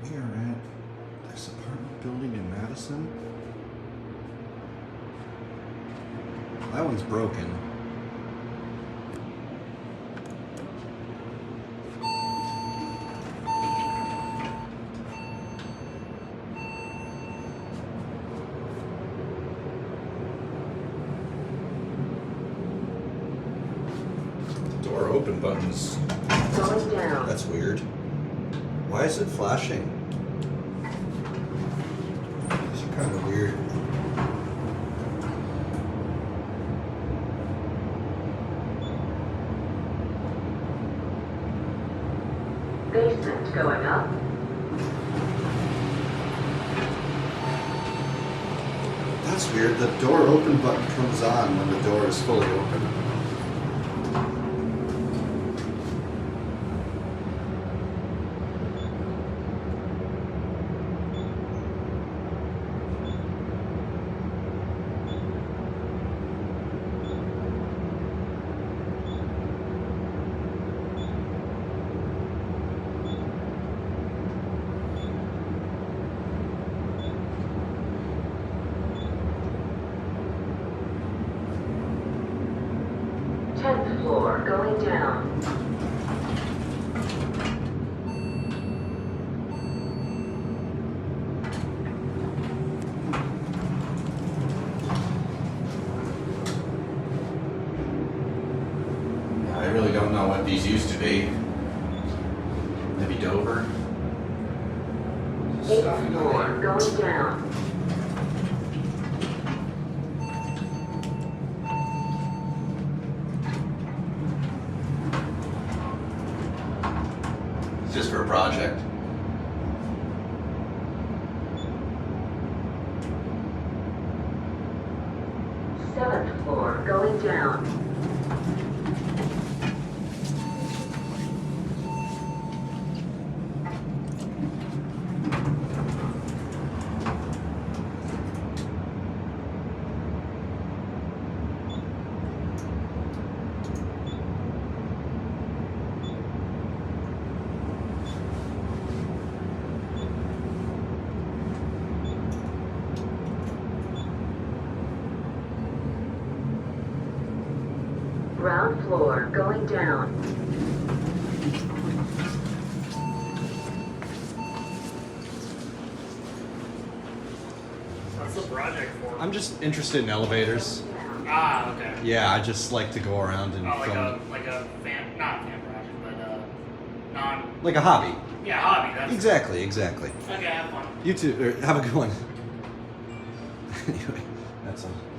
We are at this apartment building in Madison. That one's broken. Door open buttons. Going down. That's weird. Why is it flashing? These are kind of weird. Basement going up. That's weird. The door open button comes on when the door is fully open. Tenth floor going down. I really don't know what these used to be. Maybe Dover? Eighth floor going down. It's just for a project. Seventh floor going down. Ground floor going down. What's the project for? I'm just interested in elevators. Ah, okay. Yeah, I just like to go around and Oh, film. like a fan, not fan project, but non. Like a hobby. Yeah, hobby. That's Exactly. Okay, have fun. You too. Have a good one. Anyway, that's all.